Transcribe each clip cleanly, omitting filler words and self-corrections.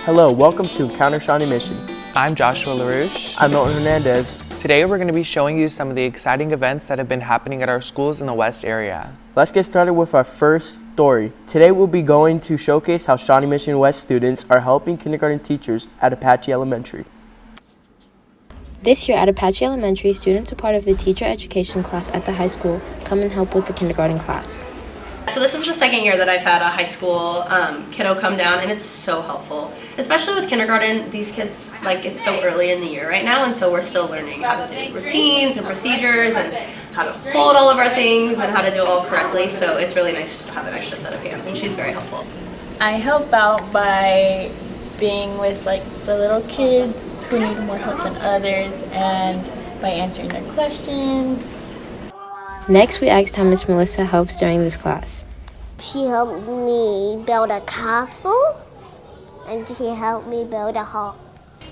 Hello, welcome to Encounter Shawnee Mission. I'm Joshua LaRouche. I'm Milton Hernandez. Today we're going to be showing you some of the exciting events that have been happening at our schools in the West area. Let's get started with our first story. Today we'll be going to showcase how Shawnee Mission West students are helping kindergarten teachers at Apache Elementary. This year at Apache Elementary, students are part of the teacher education class at the high school come and help with the kindergarten class. So this is the second year that I've had a high school kiddo come down, and it's so helpful. Especially with kindergarten, these kids, it's so early in the year right now, and so we're still learning how to do routines and procedures and how to hold all of our things and how to do it all correctly. So it's really nice just to have an extra set of hands, and she's very helpful. I help out by being with the little kids who need more help than others and by answering their questions. Next, we asked how Miss Melissa helps during this class. She helped me build a castle, and she helped me build a hall.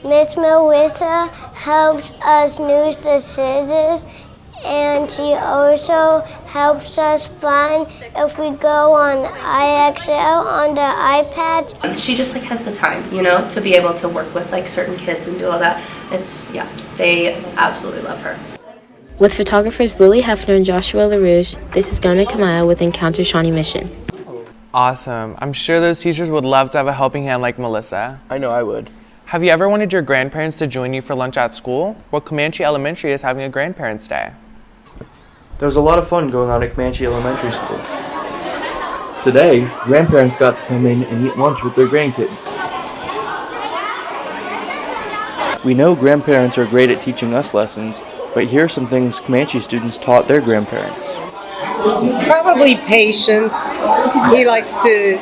Miss Melissa helps us use the scissors, and she also helps us find if we go on IXL on the iPad. She just has the time, to be able to work with certain kids and do all that. They absolutely love her. With photographers Lily Hefner and Joshua LaRouche, this is Gona Kamaya with Encounter Shawnee Mission. Awesome. I'm sure those teachers would love to have a helping hand like Melissa. I know I would. Have you ever wanted your grandparents to join you for lunch at school? Well, Comanche Elementary is having a Grandparents' Day. There was a lot of fun going on at Comanche Elementary School. Today, grandparents got to come in and eat lunch with their grandkids. We know grandparents are great at teaching us lessons, but here are some things Comanche students taught their grandparents. Probably patience. He likes to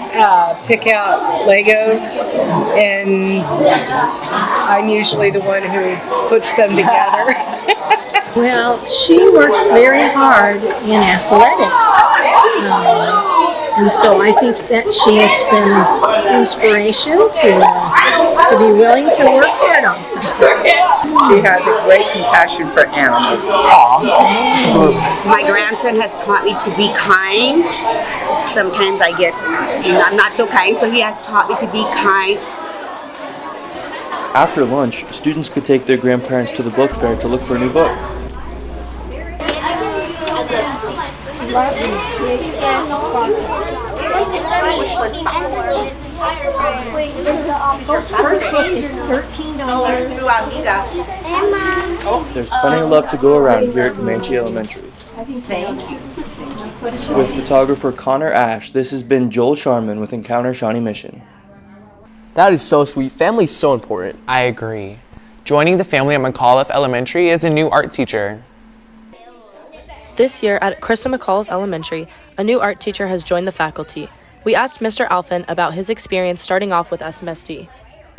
pick out Legos, and I'm usually the one who puts them together. Well, she works very hard in athletics, and so I think that she has been inspiration to be willing to work hard on something. She has a great compassion for animals. My grandson has taught me to be kind. Sometimes I'm not so kind, so he has taught me to be kind. After lunch, students could take their grandparents to the book fair to look for a new book. There's plenty of love to go around here at Comanche Elementary. Thank you. With photographer Connor Ash, this has been Joel Sharman with Encounter Shawnee Mission. That is so sweet. Family's so important. I agree. Joining the family at McAuliffe Elementary is a new art teacher. This year at Krista McAuliffe Elementary, a new art teacher has joined the faculty. We asked Mr. Alphin about his experience starting off with SMSD.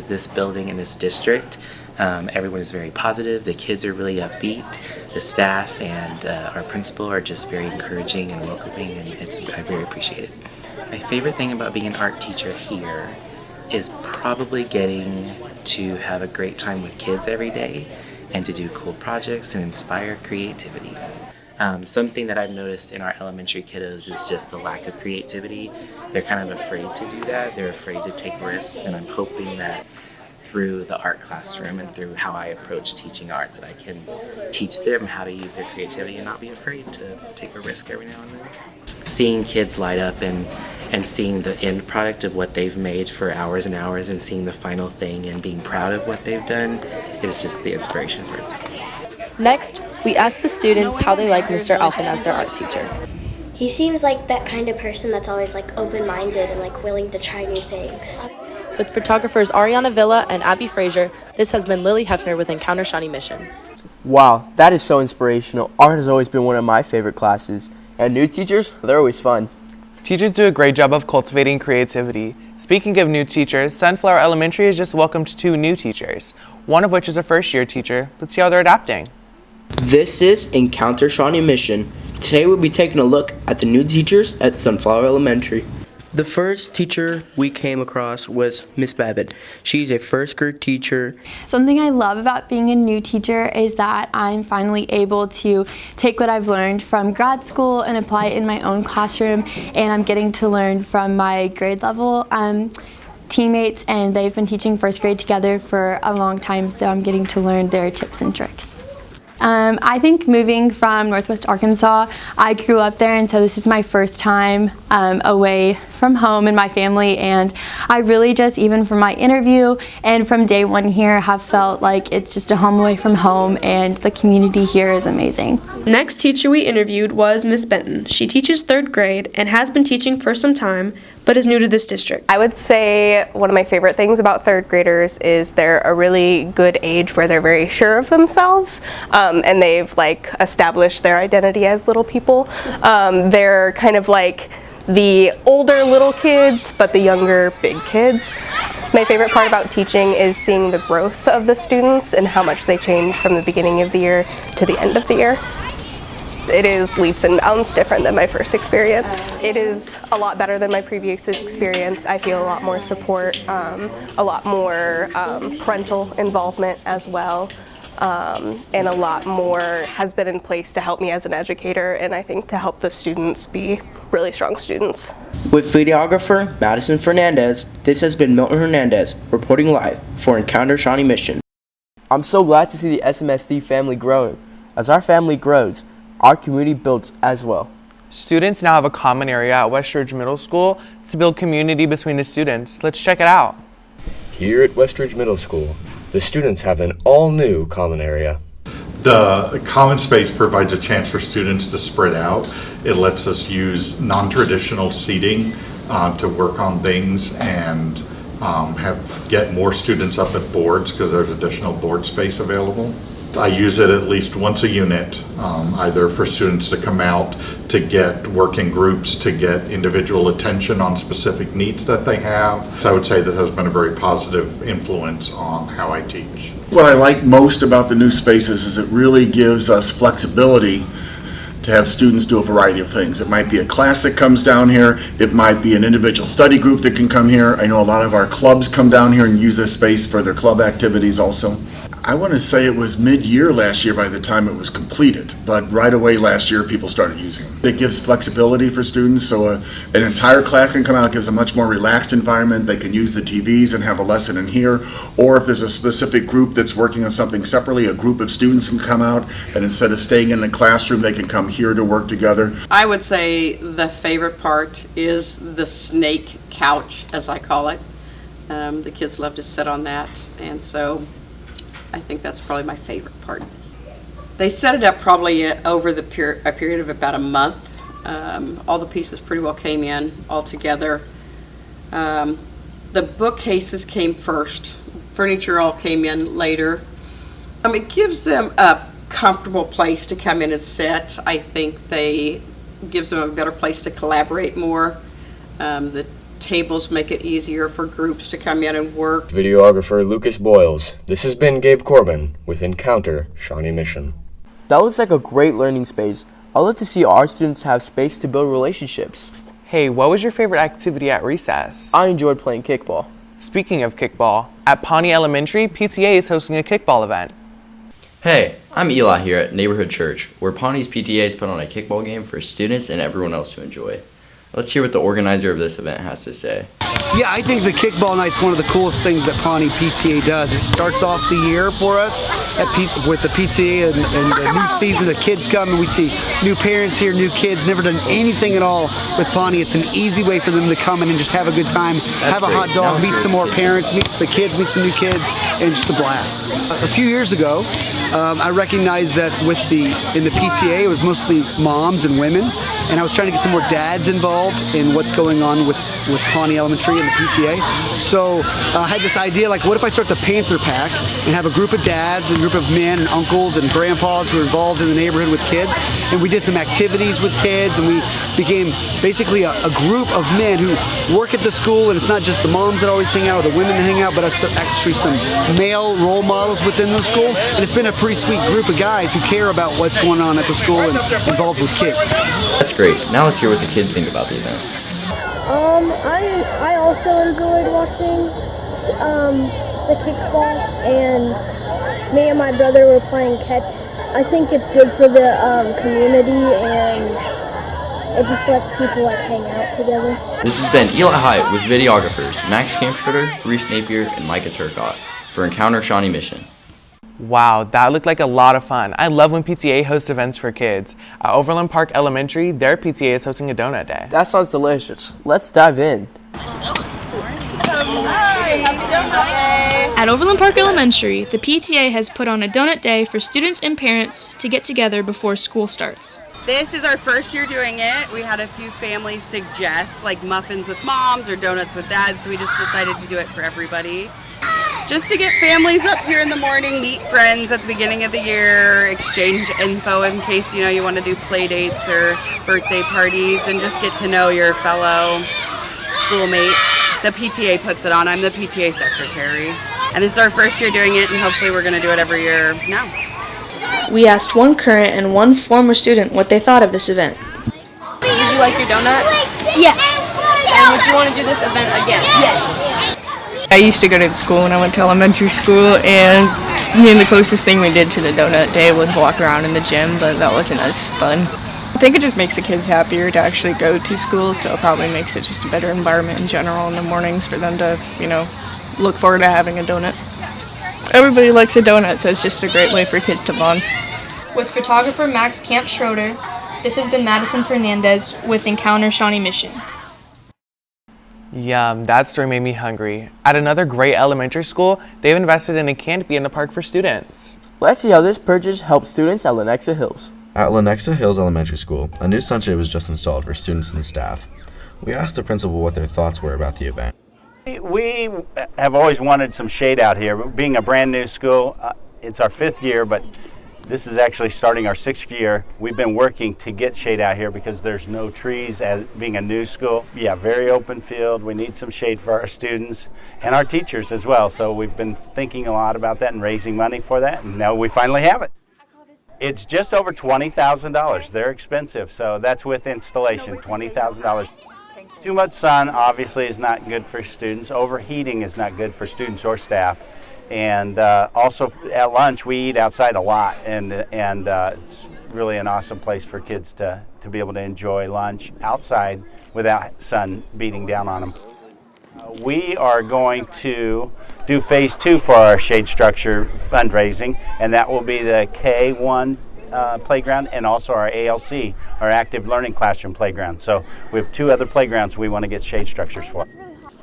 This building in this district, everyone is very positive. The kids are really upbeat. The staff and our principal are just very encouraging and welcoming, and I very appreciate it. My favorite thing about being an art teacher here is probably getting to have a great time with kids every day and to do cool projects and inspire creativity. Something that I've noticed in our elementary kiddos is just the lack of creativity. They're kind of afraid to do that. They're afraid to take risks, and I'm hoping that through the art classroom and through how I approach teaching art that I can teach them how to use their creativity and not be afraid to take a risk every now and then. Seeing kids light up and seeing the end product of what they've made for hours and hours and seeing the final thing and being proud of what they've done is just the inspiration for itself. Next, we asked the students how they like Mr. Alphin as their art teacher. He seems like that kind of person that's always open-minded and willing to try new things. With photographers Ariana Villa and Abby Frazier, this has been Lily Hefner with Encounter Shawnee Mission. Wow, that is so inspirational. Art has always been one of my favorite classes, and new teachers, they're always fun. Teachers do a great job of cultivating creativity. Speaking of new teachers, Sunflower Elementary has just welcomed 2 new teachers, one of which is a first-year teacher. Let's see how they're adapting. This is Encounter Shawnee Mission. Today we'll be taking a look at the new teachers at Sunflower Elementary. The first teacher we came across was Miss Babbitt. She's a first grade teacher. Something I love about being a new teacher is that I'm finally able to take what I've learned from grad school and apply it in my own classroom, and I'm getting to learn from my grade level teammates, and they've been teaching first grade together for a long time, so I'm getting to learn their tips and tricks. I think moving from Northwest Arkansas, I grew up there, and so this is my first time away from home and my family, and I really just, even from my interview and from day one here, have felt like it's just a home away from home, and the community here is amazing. The next teacher we interviewed was Miss Benton. She teaches 3rd grade and has been teaching for some time, but is new to this district. I would say one of my favorite things about 3rd graders is they're a really good age where they're very sure of themselves, and they've established their identity as little people. They're kind of like the older little kids, but the younger big kids. My favorite part about teaching is seeing the growth of the students and how much they change from the beginning of the year to the end of the year. It is leaps and bounds different than my first experience. It is a lot better than my previous experience. I feel a lot more support, a lot more parental involvement as well, and a lot more has been in place to help me as an educator, and I think to help the students be really strong students. With videographer Madison Fernandez, this has been Milton Hernandez reporting live for Encounter Shawnee Mission. I'm so glad to see the SMSD family growing. As our family grows, our community builds as well. Students now have a common area at Westridge Middle School to build community between the students. Let's check it out. Here at Westridge Middle School, the students have an all-new common area. The common space provides a chance for students to spread out. It lets us use non-traditional seating to work on things and get more students up at boards because there's additional board space available. I use it at least once a unit, either for students to come out to get working groups, to get individual attention on specific needs that they have. So I would say that has been a very positive influence on how I teach. What I like most about the new spaces is it really gives us flexibility to have students do a variety of things. It might be a class that comes down here, it might be an individual study group that can come here. I know a lot of our clubs come down here and use this space for their club activities also. I want to say it was mid-year last year by the time it was completed, but right away last year people started using it. It gives flexibility for students, so an entire class can come out. It gives a much more relaxed environment. They can use the TVs and have a lesson in here, or if there's a specific group that's working on something separately, a group of students can come out, and instead of staying in the classroom, they can come here to work together. I would say the favorite part is the snake couch, as I call it. The kids love to sit on that, and so I think that's probably my favorite part. They set it up probably over a period of about a month. All the pieces pretty well came in all together. The bookcases came first. Furniture all came in later. It gives them a comfortable place to come in and sit. I think gives them a better place to collaborate more. The tables make it easier for groups to come in and work. Videographer Lucas Boyles. This has been Gabe Corbin with Encounter Shawnee Mission. That looks like a great learning space. I love to see our students have space to build relationships. Hey, what was your favorite activity at recess? I enjoyed playing kickball. Speaking of kickball, at Pawnee Elementary, PTA is hosting a kickball event. Hey, I'm Eli here at Neighborhood Church, where Pawnee's PTA has put on a kickball game for students and everyone else to enjoy. Let's hear what the organizer of this event has to say. Yeah, I think the kickball night's one of the coolest things that Pawnee PTA does. It starts off the year for us with the PTA and the new season. The kids come and we see new parents here, new kids, never done anything at all with Pawnee. It's an easy way for them to come in and just have a good time, have a hot dog, meet some more parents, meet the kids, meet some new kids, and just a blast. A few years ago, I recognized that in the PTA, it was mostly moms and women, and I was trying to get some more dads involved in what's going on with Pawnee Elementary and the PTA. So I had this idea, like, what if I start the Panther Pack and have a group of dads, a group of men and uncles and grandpas who are involved in the neighborhood with kids, and we did some activities with kids, and we became basically a group of men who work at the school, and it's not just the moms that always hang out or the women that hang out, but actually some male role models within the school, and it's been a pretty sweet group of guys who care about what's going on at the school and involved with kids. That's great. Now let's hear what the kids think about the event. I also enjoyed watching the kickball, and me and my brother were playing catch. I think it's good for the community, and it just lets people like hang out together. This has been Eli Hyatt with videographers Max Kampschroeder, Reese Napier, and Micah Turcott for Encounter Shawnee Mission. Wow, that looked like a lot of fun. I love when PTA hosts events for kids. At Overland Park Elementary, their PTA is hosting a donut day. That sounds delicious. Let's dive in. At Overland Park Elementary, the PTA has put on a donut day for students and parents to get together before school starts. This is our first year doing it. We had a few families suggest like muffins with moms or donuts with dads, so we just decided to do it for everybody. Just to get families up here in the morning, meet friends at the beginning of the year, exchange info in case you want to do play dates or birthday parties, and just get to know your fellow schoolmates. The PTA puts it on. I'm the PTA secretary. And this is our first year doing it, and hopefully we're going to do it every year now. We asked one current and one former student what they thought of this event. Did you like your donut? Yes. And would you want to do this event again? Yes. I used to go to school when I went to elementary school, and the closest thing we did to the donut day was walk around in the gym, but that wasn't as fun. I think it just makes the kids happier to actually go to school, so it probably makes it just a better environment in general in the mornings for them to, look forward to having a donut. Everybody likes a donut, so it's just a great way for kids to bond. With photographer Max Kampschroeder, this has been Madison Fernandez with Encounter Shawnee Mission. Yum, that story made me hungry. At another great elementary school, they've invested in a canopy in the park for students. Let's see how this purchase helps students at Lenexa Hills. At Lenexa Hills Elementary School, a new sunshade was just installed for students and staff. We asked the principal what their thoughts were about the event. We have always wanted some shade out here. Being a brand new school, it's our 5th year, but this is actually starting our 6th year. We've been working to get shade out here because there's no trees as being a new school. Yeah, very open field. We need some shade for our students and our teachers as well. So we've been thinking a lot about that and raising money for that, and now we finally have it. It's just over $20,000. They're expensive, so that's with installation, $20,000. Too much sun obviously is not good for students. Overheating is not good for students or staff. And also at lunch we eat outside a lot, and it's really an awesome place for kids to be able to enjoy lunch outside without sun beating down on them. We are going to do phase 2 for our shade structure fundraising, and that will be the K1 playground and also our ALC, our active learning classroom playground. So we have 2 other playgrounds we want to get shade structures for.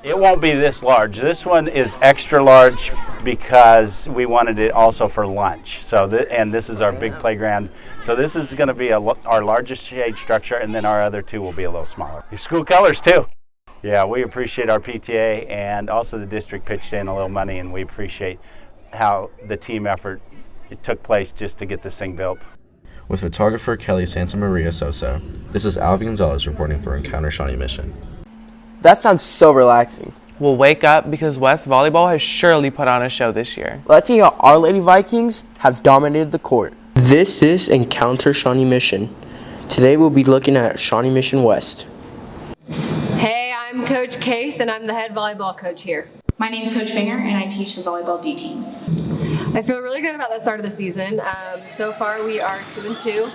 It won't be this large. This one is extra large because we wanted it also for lunch. So and this is our big playground. So this is going to be our largest shade structure, and then our other 2 will be a little smaller. The school colors too. Yeah, we appreciate our PTA, and also the district pitched in a little money, and we appreciate how the team effort it took place just to get this thing built. With photographer Kelly Santamaria Sosa, this is Al Gonzalez reporting for Encounter Shawnee Mission. That sounds so relaxing. We'll wake up because West Volleyball has surely put on a show this year. Let's see how Our Lady Vikings have dominated the court. This is Encounter Shawnee Mission. Today we'll be looking at Shawnee Mission West. Hey, I'm Coach Case, and I'm the head volleyball coach here. My name's Coach Binger, and I teach the volleyball D team. I feel really good about the start of the season. So far, we are 2-2.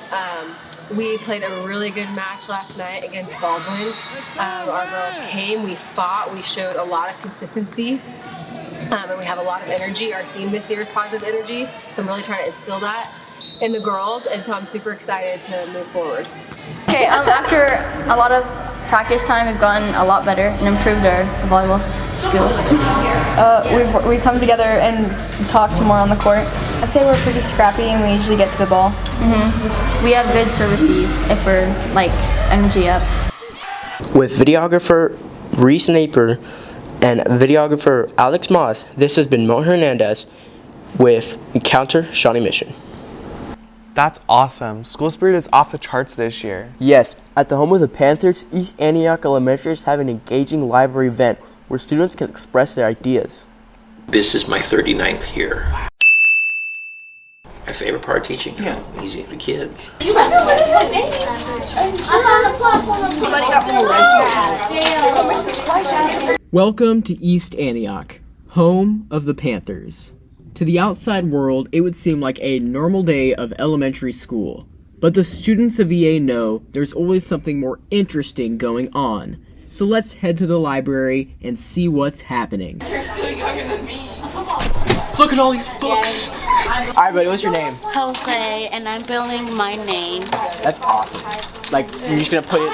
We played a really good match last night against Baldwin. Our girls came, we fought, we showed a lot of consistency, and we have a lot of energy. Our theme this year is positive energy, so I'm really trying to instill that in the girls, and so I'm super excited to move forward. Okay, after a lot of practice time, we've gotten a lot better and improved our volleyball skills. We come together and talk more on the court. I'd say we're pretty scrappy and we usually get to the ball. We have good service if we're like energy up. With videographer Reese Napier and videographer Alex Moss, this has been Milton Hernandez with Encounter Shawnee Mission. That's awesome. School spirit is off the charts this year. Yes, at the home of the Panthers, East Antioch Elementary is having an engaging library event where students can express their ideas. This is my 39th year. My favorite part of teaching, how easy the kids. Welcome to East Antioch, home of the Panthers. To the outside world, it would seem like a normal day of elementary school. But the students of EA know there's always something more interesting going on. So let's head to the library and see what's happening. You're still younger than me. Look at all these books! Alright, buddy, what's your name? Jose, and I'm building my name. That's awesome. Like, you're just gonna put it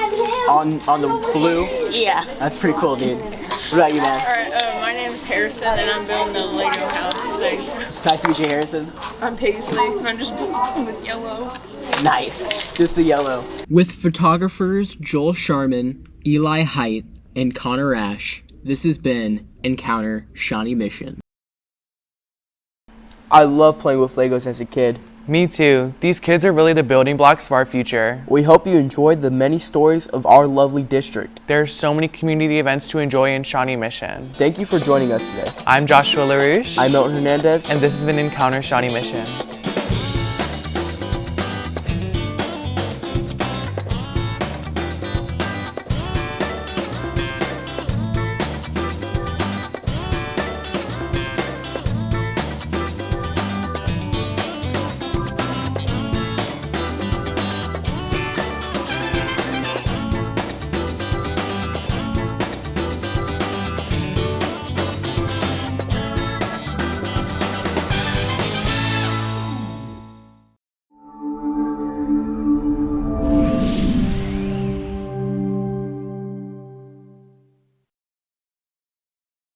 on the blue? Yeah. That's pretty cool, dude. What about you, man? Alright, my name is Harrison, and I'm building the Lego house thing. Nice to meet you, Harrison. I'm Paisley, and I'm just building with yellow. Nice. Just the yellow. With photographers Joel Sharman, Eli Height, and Connor Ash, this has been Encounter Shawnee Mission. I love playing with Legos as a kid. Me too. These kids are really the building blocks of our future. We hope you enjoyed the many stories of our lovely district. There are so many community events to enjoy in Shawnee Mission. Thank you for joining us today. I'm Joshua LaRouche. I'm Milton Hernandez. And this has been Encounter Shawnee Mission.